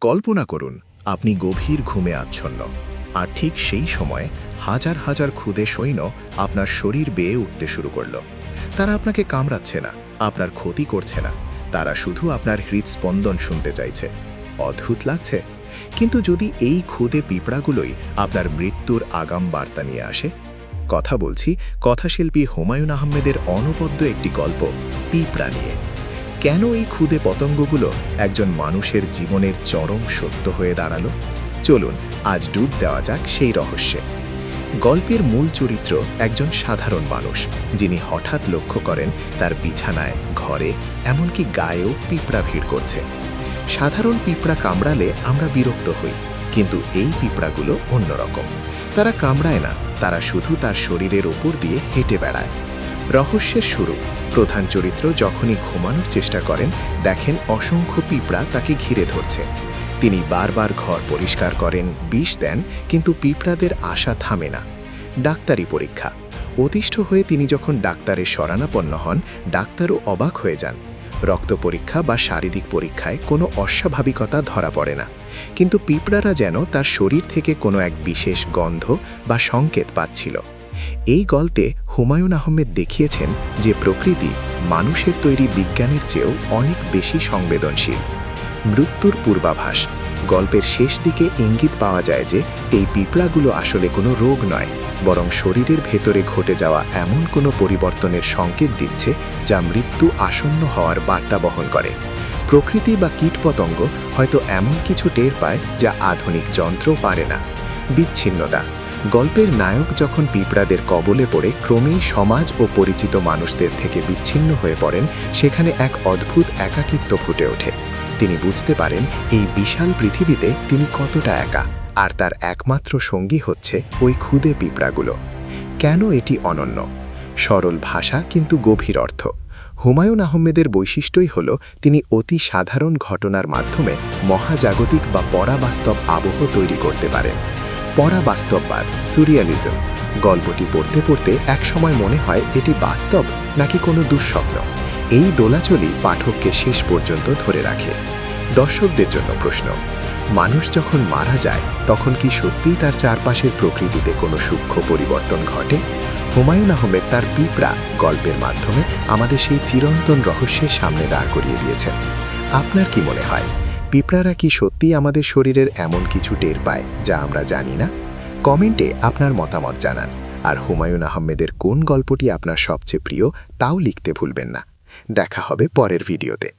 কল্পনা করুন আপনি গভীর ঘুমে আচ্ছন্ন, আর ঠিক সেই সময় হাজার হাজার ক্ষুদে সৈন্য আপনার শরীর বেয়ে উঠতে শুরু করল। তারা আপনাকে কামড়াচ্ছে না, আপনার ক্ষতি করছে না, তারা শুধু আপনার হৃদস্পন্দন শুনতে চাইছে। অদ্ভুত লাগছে, কিন্তু যদি এই ক্ষুদে পিঁপড়াগুলোই আপনার মৃত্যুর আগাম বার্তা নিয়ে আসে। কথা বলছি কথাশিল্পী হুমায়ুন আহমেদের অনবদ্য একটি গল্প, পিঁপড়া নিয়ে। কেন এই ক্ষুদে পতঙ্গগুলো একজন মানুষের জীবনের চরম সত্য হয়ে দাঁড়ালো? চলুন আজ ডুব দেওয়া যাক সেই রহস্যে। গল্পের মূল চরিত্র একজন সাধারণ মানুষ, যিনি হঠাৎ লক্ষ্য করেন তার বিছানায়, ঘরে, এমনকি গায়েও পিঁপড়া ভিড় করছে। সাধারণ পিঁপড়া কামড়ালে আমরা বিরক্ত হই, কিন্তু এই পিঁপড়াগুলো অন্যরকম। তারা কামড়ায় না, তারা শুধু তার শরীরের ওপর দিয়ে হেঁটে বেড়ায়। রহস্যের শুরু, প্রধান চরিত্র যখনই ঘুমানোর চেষ্টা করেন, দেখেন অসংখ্য পিঁপড়া তাকে ঘিরে ধরছে। তিনি বারবার ঘর পরিষ্কার করেন, বিষ দেন, কিন্তু পিঁপড়াদের আশা থামে না। ডাক্তারি পরীক্ষা, অতিষ্ঠ হয়ে তিনি যখন ডাক্তারের শরণাপন্ন হন, ডাক্তারও অবাক হয়ে যান। রক্ত পরীক্ষা বা শারীরিক পরীক্ষায় কোনো অস্বাভাবিকতা ধরা পড়ে না, কিন্তু পিঁপড়ারা যেন তার শরীর থেকে কোনো এক বিশেষ গন্ধ বা সংকেত পাচ্ছিল। এই গল্পে হুমায়ুন আহমেদ দেখিয়েছেন যে প্রকৃতি মানুষের তৈরি বিজ্ঞানের চেয়েও অনেক বেশি সংবেদনশীল। মৃত্যুর পূর্বাভাস, গল্পের শেষ দিকে ইঙ্গিত পাওয়া যায় যে এই পিঁপড়াগুলো আসলে কোনো রোগ নয়, বরং শরীরের ভেতরে ঘটে যাওয়া এমন কোনো পরিবর্তনের সংকেত দিচ্ছে যা মৃত্যু আসন্ন হওয়ার বার্তা বহন করে। প্রকৃতি বা কীটপতঙ্গ হয়তো এমন কিছু টের পায় যা আধুনিক যন্ত্র পারে না। বিচ্ছিন্নতা, গল্পের নায়ক যখন পিঁপড়াদের কবলে পড়ে ক্রমেই সমাজ ও পরিচিত মানুষদের থেকে বিচ্ছিন্ন হয়ে পড়েন, সেখানে এক অদ্ভুত একাকিত্ব ফুটে ওঠে। তিনি বুঝতে পারেন এই বিশাল পৃথিবীতে তিনি কতটা একা, আর তার একমাত্র সঙ্গী হচ্ছে ওই ক্ষুদে পিঁপড়াগুলো। কেন এটি অনন্য? সরল ভাষা কিন্তু গভীর অর্থ। হুমায়ুন আহমেদের বৈশিষ্ট্যই হল তিনি অতি সাধারণ ঘটনার মাধ্যমে মহাজাগতিক বা পরাবাস্তব আবহ তৈরি করতে পারেন। পরাবাস্তববাদ, সুরিয়ালিজম, গল্পটি পড়তে পড়তে একসময় মনে হয় এটি বাস্তব নাকি কোনো দুঃস্বপ্ন। এই দোলাচলই পাঠককে শেষ পর্যন্ত ধরে রাখে। দর্শকদের জন্য প্রশ্ন, মানুষ যখন মারা যায় তখন কি সত্যিই তার চারপাশের প্রকৃতিতে কোনো সূক্ষ্ম পরিবর্তন ঘটে? হুমায়ুন আহমেদ তার পিঁপড়া গল্পের মাধ্যমে আমাদের সেই চিরন্তন রহস্যের সামনে দাঁড় করিয়ে দিয়েছেন। আপনার কি মনে হয়, পিঁপড়ারা কি সত্যিই আমাদের শরীরের এমন কিছু টের পায় যা আমরা জানি না? কমেন্টে আপনার মতামত জানান, আর হুমায়ুন আহমেদের কোন গল্পটি আপনার সবচেয়ে প্রিয় তাও লিখতে ভুলবেন না। দেখা হবে পরের ভিডিওতে।